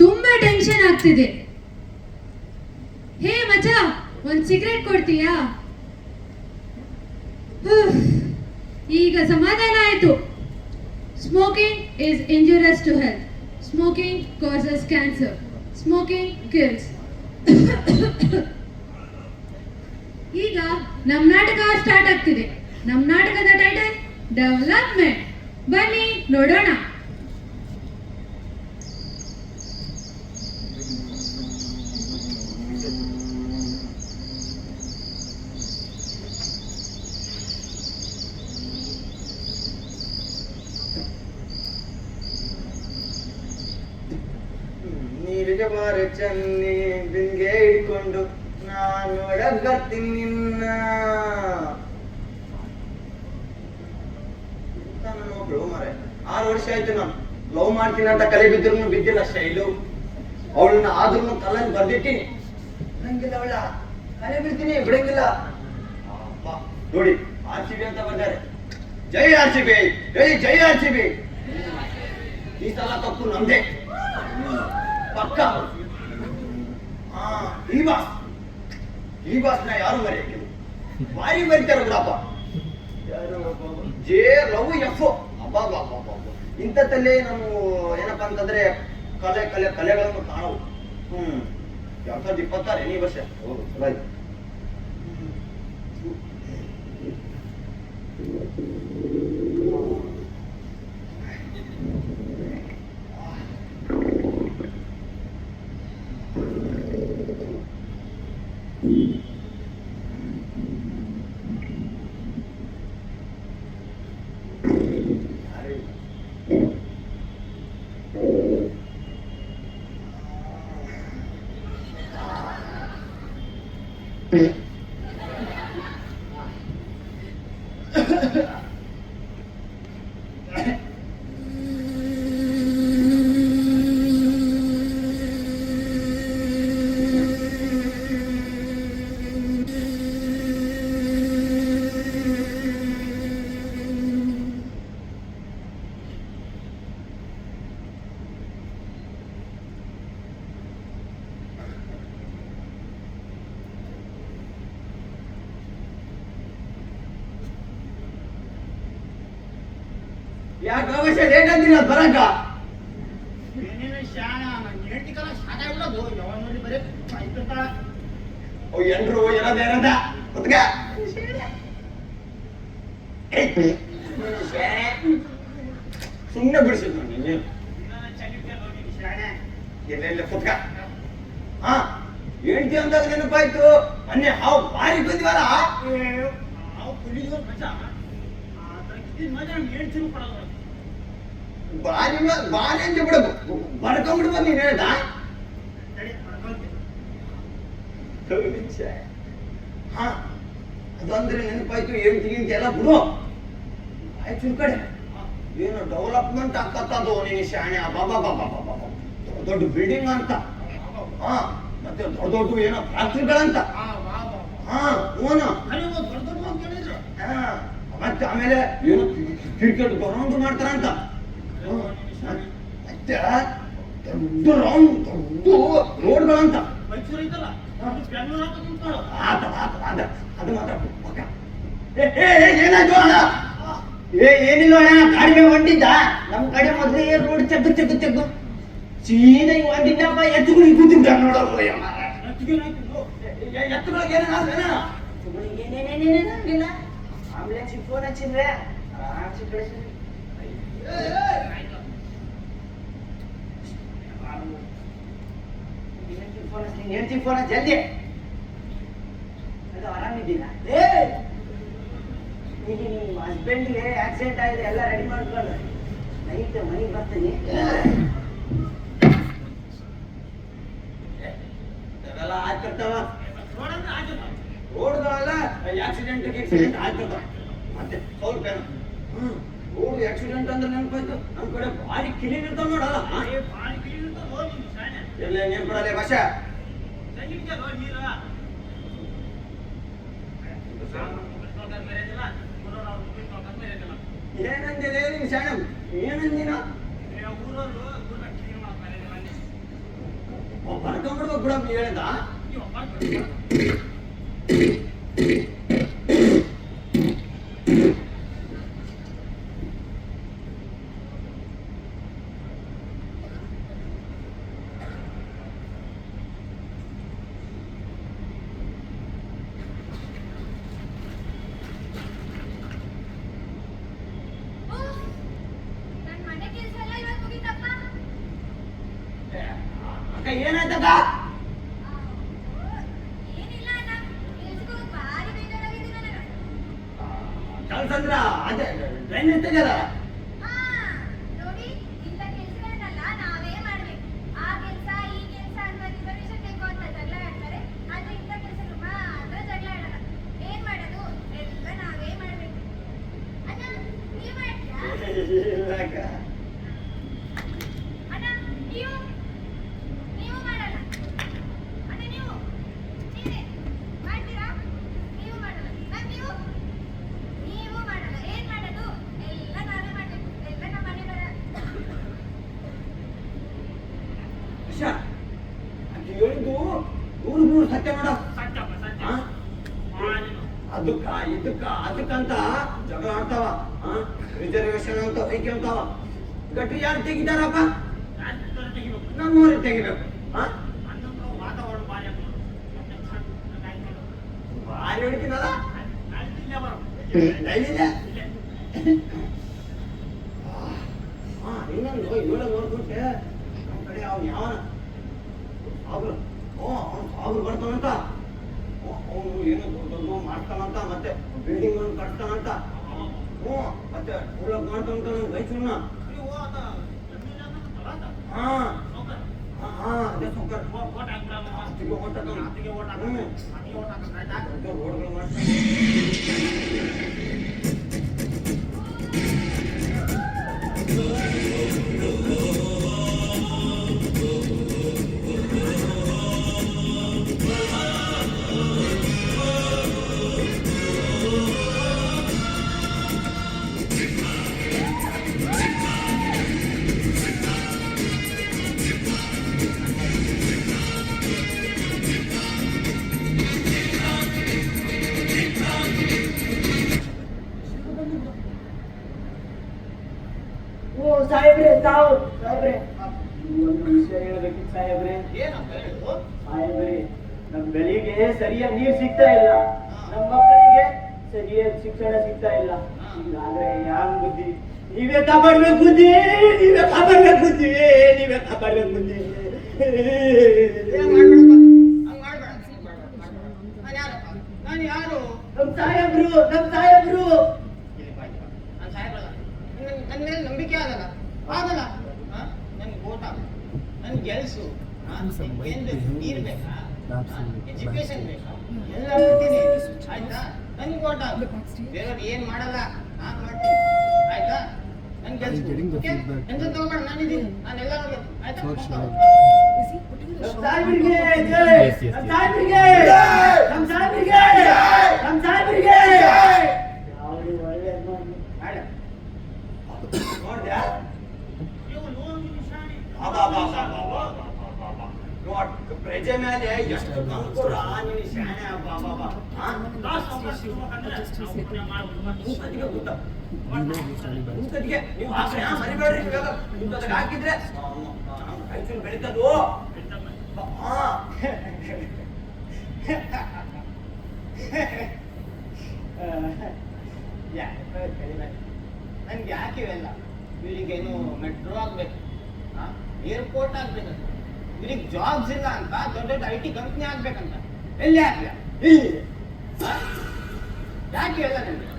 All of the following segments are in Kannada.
ತುಂಬಾ ಟೆನ್ಷನ್ ಆಗ್ತಿದೆ. ಹೇ ಮಚ, ಒಂದ್ ಸಿಗರೇಟ್ ಕೊಡ್ತೀಯಾ? ಈಗ ಸಮಾಧಾನ ಆಯ್ತು. Smoking is injurious to health. Smoking causes cancer. Smoking kills. ಈಗ ನಮ್ ನಾಟಕ ಸ್ಟಾರ್ಟ್ ಆಗ್ತಿದೆ. ನಮ್ ನಾಟಕದ ಟೈಟಲ್ ಡೆವಲಪ್ಮೆಂಟ್. ಬನ್ನಿ ನೋಡೋಣ. ನೀರಿಗೆ ಬಾರ ಚನ್ನಿ ಬಿಂಗೆ ಹಿಡ್ಕೊಂಡು ನಾನು ಒಳಗ್ ಬರ್ತೀನಿ ನಿನ್ನ. ನಾನು ಒಬ್ಳು ಮರೆ 6 ವರ್ಷ ಆಯ್ತು ನಾನು ಲವ್ ಮಾಡ್ತೀನಿ ಅಂತ ಕಲೆ ಬಿದ್ರು ಬಿದ್ದಿಲ್ಲ ಶೈಲು. ಅವಳನ್ನ ಆದ್ರೂ ತಲೆಗೆ ಬರ್ದಿಟ್ಟಿನಿ. ಬಿಡಂಗಿಲ್ಲ, ಅವಳ ಕಲೆ ಬಿಡ್ತೀನಿ, ಬಿಡಂಗಿಲ್ಲ. ನೋಡಿ RCB ಅಂತ ಬಂದಾರೆ. ಜೈ RCB, ಜೈ RCB. ಈ ಸಲ ತಪ್ಪು ನಮ್ದೆ ಪಕ್ಕ. ಈ ಬಾಸ್ನ ಯಾರು ಮರೆಯಂಗಿಲ್ಲ. ಭಾರಿ ಬರೀತಾರ ಬಿಡಪ್ಪ. ಯಾರು ಜೆ ಲವ್ ಎಫ್. ಅಬ್ಬಾ ಇಂಥದ್ದಲ್ಲೇ ನಾವು ಏನಪ್ಪಾ ಅಂತಂದ್ರೆ ಕಲೆಗಳನ್ನು ಕಾಣವು. 2026 ಈ ವರ್ಷ. ರೈಟ್. ಯಾಕೆ ಅವಶ್ಯ ಲೇಟ್ ಅಂತಿಲ್ಲ ಬರಕ? ಎಂಟ್ರು ಏನದ ಹೊತ್ಗ ಸುಮ್ಮನೆ ಬಿಡಿಸಿದ್ ನೀನು ಎಲ್ಲ ಕುತ್ಕ. ಹೇಳ್ತಿ ಅಂದಾಗ ನೆನಪಾಯ್ತು. ಮೊನ್ನೆ ಹಾವು ಬಾರಿ ಬಂದಿವಲ್ಲ. ಬಾರಿ ಅಂತ ಬಿಡ ಬಡ್ಕೊಂಡ್ಬಿಡ್ಬ ನೀನ್ ಹೇಳ್ದ. ಅದಂದ್ರೆ ನೆನಪಾಯ್ತು. ಹೇಳ್ತೀನಿ ಎಲ್ಲ ಬಿಡು ಆಯ್ತು. ಈ ಕಡೆ ಏನು ಡೆವಲಪ್ಮೆಂಟ್ ಆಗ್ತದ್ದು ನೀನು ಶಾಣೆ. ದೊಡ್ಡ ಬಿಲ್ಡಿಂಗ್ ಅಂತ, ಮತ್ತೆ ದೊಡ್ಡ ಏನೋ ಫ್ಯಾಕ್ಟ್ರಿಗಳಂತ. ಮತ್ತೆ ಆಮೇಲೆ ಏನು ಕ್ರಿಕೆಟ್ ಗ್ರೌಂಡ್ ಮಾಡ್ತಾರಂತ. ಮತ್ತೆ ದೊಡ್ಡ ರೋಡ್ಗಳಂತ. ಅದು ಮಾತ್ರ ಏನಾಯ್ತು ಅಣ್ಣ? ಏನಿಲ್ಲ ಅಣ್ಣ, ಗಾಡಿ ಮೇಲೆ ಹೊಂಟಿದ್ದ. ನಮ್ ಕಡೆ ಮೊದಲೇ ರೋಡ್ ತೆಗ್ದು ಸೀದಾ ಹೊಂಟಿದ್ದಪ್ಪ. ಎತ್ತುಗಳಿಗೆ ಕೂತಿದ್ದ ನೋಡೋದು. ಎತ್ತುಗಳಿಗೆ ಏನೇನಿಲ್ಲ. ಆಂಬುಲೆನ್ಸ್ ಫೋನ್ ಹಚ್ಚಿದ್ರೆ ಆರಾಮ್ಸಿ ಕಳಿಸಿ. ಹೇಳ್ತೀನಿ ಫೋನ್ ಜಲ್ದಿ. ಅದು ಆರಾಮಿದ್ದೀನ? ಈಗ ನಿಮ್ಮ ಹಸ್ಬೆಂಡ್ಗೆ ಆಕ್ಸಿಡೆಂಟ್ ಆಗಿದೆ, ಎಲ್ಲ ರೆಡಿ ಮಾಡ್ಕೊಂಡು ನೈಟ್ ಮನೆಗೆ ಬರ್ತೀನಿ. ಅದೆಲ್ಲ ಆಗ್ತಿರ್ತಾವ. ರೋಡ್ಗಳೆಲ್ಲ ಆಕ್ಸಿಡೆಂಟ್ ಆಗ್ತದ. ಮತ್ತೆ ಸ್ವಲ್ಪ ರೋಡ್ ಆಕ್ಸಿಡೆಂಟ್ ಅಂದ್ರೆ ನೆನಪಾಯ್ತು. ನಮ್ ಕಡೆ ಭಾರಿ ಕ್ಲೀನ್ ಇರ್ತಾವ ನೋಡಲ್ಲ. ಎಲ್ಲ ಏನ್ ಕೊಡಲ್ಲ ಭಾಷಾ. ಏನಂದಿದೆ ನೀನ್ ಶಾಣ? ಏನಂದಿನ? ಬರ್ಕೊಂಡ್ಬಿಡ್ಬೇಕು ಬಿಡಮ್ಮ ಹೇಳಿದ. ನನ್ ಮನೆ ಕೆಲ್ಸ ಎಲ್ಲ ಇವತ್ತು ಮುಗೀತಪ್ಪ. ಅಕ್ಕ ಏನಾಯ್ತಕ್ಕ? ಏನಿಲ್ಲ ಅಣ್ಣ, ಕೆಲ್ಸಕ್ಕೆ ಹೋಗಕ್ ಭಾರಿ ಬೇಜಾರಾಗಿದೆ ನನಗೆ. ಕಳ್ಸಂದ್ರ ಅದೇ ಟ್ರೈನ್ ಇರ್ತದಲ್ಲ. ಹಾ, ನೋಡಿ ಇಂಥ ಕೆಲ್ಸಗಳನ್ನೆಲ್ಲ ನಾವೇ ಮಾಡ್ಬೇಕು. ಆ ಕೆಲ್ಸ ಈ ಕೆಲ್ಸ ಅಂತ ರಿಸರ್ವೇಶನ್ ಬೇಕು ಅಂತ ಜಗಳ ಆಡ್ತಾರೆ. ಆದ್ರೆ ಇಂಥ ಕೆಲ್ಸಗಳು ಮಾತ್ರ ಜಗಳ ಆಡಲ್ಲ. ಏನ್ ಮಾಡೋದು, ಎಲ್ಲ ನಾವೇ ಮಾಡ್ಬೇಕು. ಅಣ್ಣ ನೀವ್ ಮಾಡ್ತೀರಾ? ಇಲ್ಲಕ್ಕ. ಅಣ್ಣ ನೀವು ಮಾಡಲ್ಲ. ಅಣ್ಣ ನೀವೇ ಮಾಡ್ತೀರಾ? ನೀವು ಮಾಡಲ್ಲ. ನೀವು ಮಾಡಲ್ಲ. ಏನ್ ಮಾಡೋದು, ಎಲ್ಲ ನಾವೇ ಮಾಡ್ಬೇಕು. ಎಲ್ಲ ನಮ್ಮ ಮನೆ ಬರ. ಅಶ್ಯ, ಅದ್ ಹೇಳಿದ್ದು ನೂರು ಸತ್ಯ ಮೇಡಮ್. ಅದಕ್ಕಂತ ಜಗಳ ಆಡ್ತಾವ. ರಿಸರ್ವೇಶನ್ ಅಂತ ಹೊಯ್ಕೊಂತಾವ. ಗಟ್ಟಿ ಯಾರು ತೆಗಿತಾರಪ್ಪ? ನಮ್ಮೂರಿಗೆ ತೆಗಿಬೇಕು. ಭಾರಿ ಹೊಡಿತೀನಲ್ಲ. ಇನ್ನೊಂದು ಏಳು ನೋಡ್ಬಿಟ್ಟೆ ನಮ್ಮ ಕಡೆ ಅವ್ನು ಯಾವನ ಅವ್ರು ಅವ್ರು ಬರ್ತಾನಂತ. ಅವನು ಏನೋ ದೊಡ್ಡ ಮಾಡ್ತಾನಂತ, ಮತ್ತೆ ಬಿಲ್ಡಿಂಗ್ ಒಂದು ಕಟ್ತಾನಂತ. ಮತ್ತೆ ಊರಾಗ ಮಾಡ್ತಾನಂತ ನಮ್ಮ ವಯಸ್ಸನ್ನ. ಅದೇ ಸೌಕರ್ ರೋಡ್ಗಳು ಮಾಡ್ತಾನೆ. ಓ ಸಾಹೇಬ್ರೆ, ಸಾಹೇಬ್ರೆ ಒಂದು ವಿಷಯ ಹೇಳ್ಬೇಕಿತ್ತು ಸಾಹೇಬ್ರೆ. ಸಾಹೇಬ್ರೆ, ನಮ್ ಬೆಳಿಗ್ಗೆ ಸರಿಯಾಗಿ ನೀರ್ ಸಿಗ್ತಾ ಇಲ್ಲ, ನಮ್ಮ ಮಕ್ಕಳಿಗೆ ಸರಿಯಾಗಿ ಶಿಕ್ಷಣ ಸಿಗ್ತಾ ಇಲ್ಲ. ಹಿಂಗಾದ್ರೆ ಯಾನ್ ಬುದ್ಧಿ? ನೀವೇ ಕಾಪಾಡ್ಬೇಕು ಬುದ್ಧಿ, ನೀವೇ ಕಾಪಾಡ್ಬೇಕು ಬುದ್ಧಿ, ನೀವೇ ಕಾಪಾಡ್ಬೇಕು ಬುದ್ಧಿ. ನಾನು ಯಾರು? ನಮ್ ಸಾಹೇಬ್ರು ನನ್ನ ಮೇಲೆ ನಂಬಿಕೆ ಆಗಲ್ಲ ನನ್ಗೆ ಓಟ್ ಆಗ, ನನ್ ಗೆಲ್ಸು. ಏನ್ ಬೇಕು? ನೀರ್ ಬೇಕಾ? ಎಜುಕೇಶನ್ ಬೇಕಾ? ಎಲ್ಲ ಕೊಡ್ತೀನಿ ಆಯ್ತಾ. ನನ್ಗೆ ಓಟ್ ಆಗ. ಬೇರೆಯವ್ರು ಏನ್ ಮಾಡಲ್ಲ, ನಾನ್ ಮಾಡ್ತೀನಿ ಆಯ್ತಾ. ನನ್ ಗೆಲ್ಸು. ಎಂತ ತಗೋಬೇಡ, ನಾನಿದ್ದೀನಿ, ನಾನೆಲ್ಲ ಆಯ್ತಾ. ನಮ್ ಸಾಹೇಬ್ರಿಗೆ ಜೈ, ನಮ್ ಸಾಹೇಬ್ರಿಗೆ, ನಮ್ ಸಾಹೇಬ್ರಿಗೆ, ನಮ್ ಸಾಹೇಬ್ರಿಗೆ. ಯಾವ್ದು ಒಳ್ಳೆದ್ ನೋಡಿ ಮಾಡ. ನೋಡ್ದ್ಯಾ? ಪ್ರಜೆ ಮೇಲೆ ಎಷ್ಟು ಕಂಕುರ ನೀನು ಶಾಣೆ. ನೀವು ಮರಿಬೇಡ್ರಿ. ಹಾಕಿದ್ರೆ ಕೈಚೂರು ಬೆಳಿತದು. ನನ್ಗೆ ಯಾಕೆ ಇವೆಲ್ಲ? ಇವರಿಗೇನು ಮೆಟ್ರೋ ಆಗ್ಬೇಕು, ಏರ್ಪೋರ್ಟ್ ಆಗ್ಬೇಕಂತ, ಇವರಿಗೆ ಜಾಬ್ಸ್ ಇಲ್ಲ ಅಂತ ದೊಡ್ಡ ದೊಡ್ಡ IT ಕಂಪ್ನಿ ಆಗ್ಬೇಕಂತ. ಎಲ್ಲಿ ಆಗ್ಲ? ಇಲ್ಲಿ ಯಾಕೆ ಇಲ್ಲ ನನ್ಗೆ?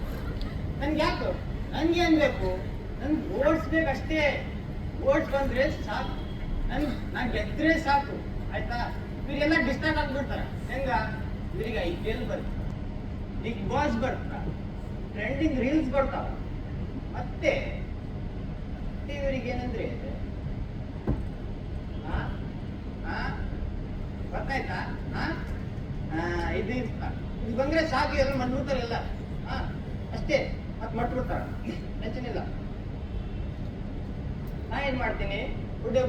ನನ್ಗೆ ಯಾಕೆ? ನನ್ಗೆ ಏನ್ ಬೇಕು? ನನ್ಗೆ ಓಟ್ಸ್ ಬೇಕಷ್ಟೇ. ಓಟ್ಸ್ ಬಂದ್ರೆ ಸಾಕು, ನಾನು ಗೆದ್ರೆ ಸಾಕು ಆಯ್ತಾ. ಇವರಿಗೆಲ್ಲ ಡಿಸ್ಟರ್ಬ್ ಆಗ್ಬಿಡ್ತಾರೆ. ಹೆಂಗ? ಇವರಿಗೆ IPL ಬರ್ತಾರೆ, ಬಿಗ್ ಬಾಸ್ ಬರ್ತಾರ, ಟ್ರೆಂಡಿಂಗ್ ರೀಲ್ಸ್ ಬರ್ತಾವ. ಮತ್ತೆ ಇವರಿಗೆ ಏನಂದ್ರೆ ಗೊತ್ತಾಯ್ತಾ? ಇದು ಬಂದ್ರೆ ಸಾಕು, ಎಲ್ಲ ಮಾಡ್ಬಿಡ್ತಾರೆ ಎಲ್ಲ. ಅಷ್ಟೇ, ಮತ್ತೆ ಮಾಡ್ಬಿಡ್ತಾರ, ಟೆನ್ಷನ್ ಇಲ್ಲ. ನಾ ಏನ್ ಮಾಡ್ತೀನಿ, ದುಡ್ಡು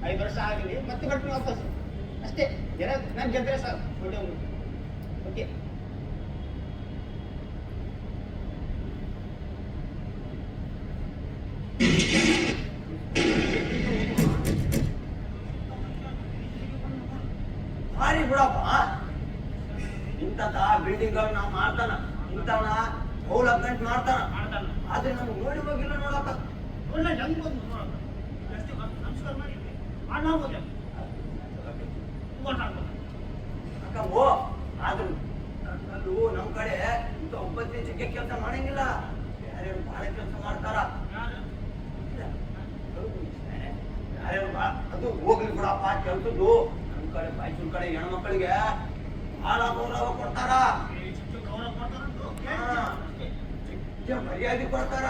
5 ವರ್ಷ ಆಗಲಿ ಮತ್ತೆ ಬರ್ತೀನಿ ವಾಪಸ್ ಅಷ್ಟೇ. ನಾನು ಗೆದ್ರೆ ಸರ್ ಒಳ್ಳೆಯವನು. ಓಕೆ ಭಾರಿ ಬಿಡಪ್ಪ. ಇಂಥ ಬಿಲ್ಡಿಂಗ್ ನಾವು ಮಾಡ್ತಾನ, ಇಂಥವನ ಡೆವಲಪ್ಮೆಂಟ್ ಮಾಡ್ತಾನ. ಆದ್ರೆ ನಮ್ಗೆ ನೋಡಿ ಹೋಗಿಲ್ಲ ನೋಡಪ್ಪ. ಒಳ್ಳೆ ಹೆಂಗ್ ಬಂದು ನೋಡಪ್ಪ. ಎಷ್ಟು ನಮಸ್ಕಾರ ಮಾಡಿ ಮಾಡ್ಬೋದು ಅಕ್ಕಂಬೋ. ಆದ್ರೂ ಅಲ್ಲೂ ನಮ್ ಕಡೆ ಇಂಥ ಒಬ್ಬತ್ತೇ ಜಗ್ಗೆ ಕೆಲಸ ಮಾಡಂಗಿಲ್ಲ, ಯಾರ್ಯಾರು ಬಹಳ ಕೆಲಸ ಮಾಡ್ತಾರ. ಯಾರ್ಯಾರು ಅದು ಹೋಗ್ಲಿ ಬಿಡಪ್ಪ ಕೆಲ್ಸದ್ದು. ನಮ್ ಕಡೆ ಮೈಸೂರು ಕಡೆ ಹೆಣ್ಮಕ್ಳಿಗೆ ಬಹಳ ಗೌರವ ಕೊಡ್ತಾರ, ಮರ್ಯಾದೆ ಕೊಡ್ತಾರ.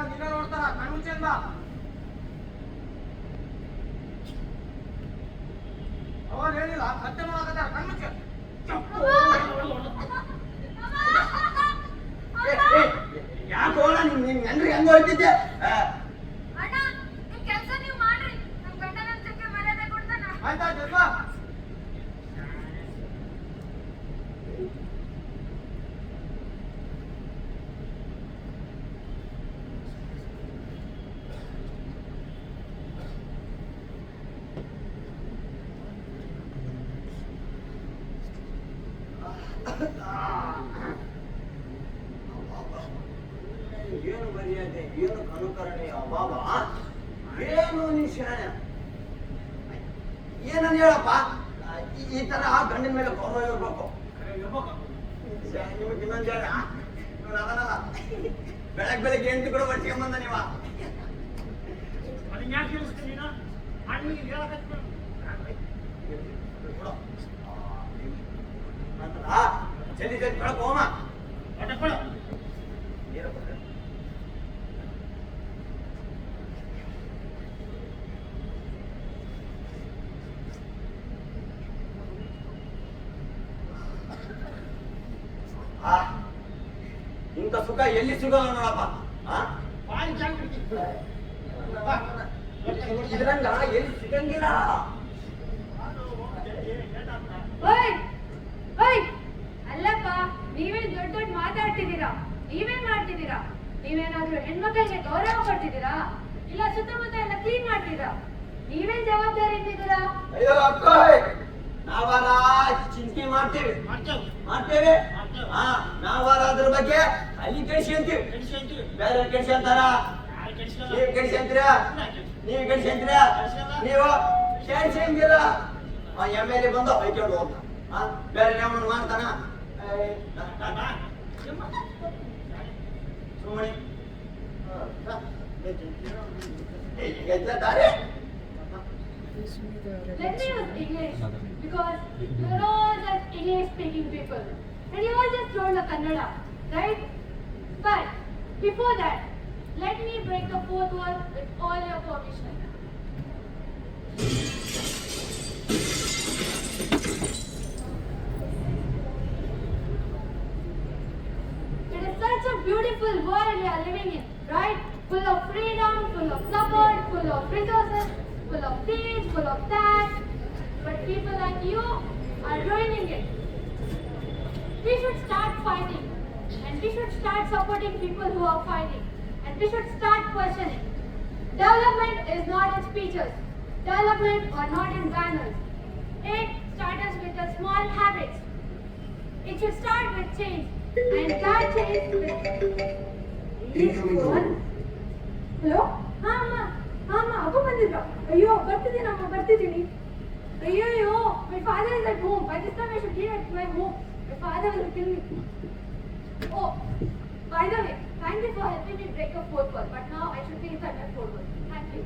ನೀವೇ ನೋಡ್ತಾರ ಕಣ್ಣು ಮುಚ್ಚೆಂದ ಅವಾಗ ಹೇಳಿಲ್ಲ ಸತ್ಯ ಮಾಡಕತ್ತಾರ ಕಣ್ಣು ಮುಚ್ಚೆ. ಯಾಕೆ ಹೋಳ ನಿನ್ ಹೆಂಗ್ರಿ ಹೆಂಗ ಹೋಗ್ತಿದ್ದೆ? ಅಣ್ಣ ನಿಮ್ ಕೆಲಸ ನೀವು ಮಾಡ್ರಿ, ನಮ್ ಗಂಡ ನಮ್ ಜೊತೆ ಮರ್ಯಾದೆ ಕೊಡ್ತಾನ. ಆಯ್ತಾಯ್ತು ಅಲ್ವಾ? ಏನು ಮರ್ಯಾದೆ, ಏನು ಕನುಕರಣೆ, ಅಬ್ಬಾಬ ಏನು ನಿಶಾನ. ಏನಂತ ಹೇಳಪ್ಪ, ಈ ತರ ಗಂಡಿನ ಮೇಲೆ ಗೌರವ ಇರ್ಬೇಕು. ನಿಮಗೆ ಇನ್ನೊಂದು ಹೇಳ, ಅದನ್ನಲ್ಲ ಬೆಳಗ್ಗೆ 8 ಕೂಡ ಬರ್ಸ್ಕೊಂಡ್ ಬಂದ ನೀವ. ಅದನ್ನ ಯಾಕೆ ಹೇಳಿಸ್ತೀನಿ ನೀನು? ಅಣ್ಣಿಗೆ ಹೇಳಕತ್ತ ಜಲ್ದಿ ಜಲ್ದಿ ಬೆಳಕು ಹೋಮ. ಹೊಟ್ಟೆಕೊಳ ಇಂಥ ಸುಖ ಎಲ್ಲಿ ಸಿಗೋಲ್ಲ ನೋಡಪ್ಪ. ಬಾಯಿ ಜಾಗ ಬಿಡ್ತೀನಿ. ಇದ್ರಂಗ ಎಲ್ಲಿ ಸಿಗಂಗಿಲ್ಲ. ಓಯ್ ಓಯ್, ಅಲ್ಲಪ್ಪ, ನೀವೇನ್ ದೊಡ್ಡ ದೊಡ್ಡ ಮಾತಾಡ್ತಿದ್ದೀರಾ? ನೀವೇನ್ ಮಾಡ್ತಿದ್ದೀರಾ? ನೀವೇನಾದ್ರೂ ಹೆಣ್ಮಕ್ಳಿಗೆ ಗೌರವ ಕೊಡ್ತಿದ್ದೀರಾ? ಇಲ್ಲ ಸುತ್ತಮುತ್ತ ಎಲ್ಲ ಕ್ಲೀನ್ ಮಾಡ್ತಿದ್ದೀರಾ? ನೀವೇನ್ ಜವಾಬ್ದಾರಿ ಇದ್ದೀರಾ? ಅಯ್ಯೋ ಅಕ್ಕ, ನಾವಾರ ಚಿಂತೆ ಮಾಡ್ತೇವೆ ಮಾಡ್ತೇವೆ. ನಾವಾರ ಅದ್ರ ಬಗ್ಗೆ ಅಲ್ಲಿ ಕೆಡಿಸಿ ಅಂತೀವಿ, ಬೇರೆ ಕೆಡಿಸಿ ಅಂತಾರ. ನೀವ್ ಕೆಡಿಸಿ ಅಂತೀರ, ನೀವ್ ಕೆಡಿಸಿ ಅಂತೀರ, ನೀವು ಕೆಡಿಸಂಗಿಲ್ಲ. MLA ಬಂದು ಹೊಯ್ಕೊಂಡು ಹೋಗ್ತಾನ, ಬೇರೆ ಯಾವ ಮಾಡ್ತಾನ. ಸುಮ್ಮನೆ ದಾರಿ. Let me use English because you're all just English speaking people and you all just told the Kannada, right? But before that, let me break the fourth wall with all your permission. It is such a beautiful world we are living in, right? Full of freedom, full of support, full of resources, full of this, full of that. But people like you are ruining it. We should start fighting. And we should start supporting people who are fighting. And we should start questioning. Development is not in speeches. Development are not in banners. It starts with the small habits. It should start with change. And that change with... Hello? ಅಮ್ಮ ಅಪ್ಪ ಬಂದಿದ್ದ. ಅಯ್ಯೋ ಬರ್ತಿದ್ದೀನಿ. ಅಯ್ಯೋ, my father is at home. By this time I should be at my home. My father will kill me. Oh, by the way, thank you for helping me break the fourth wall. But now I should be inside my fourth wall. Thank you.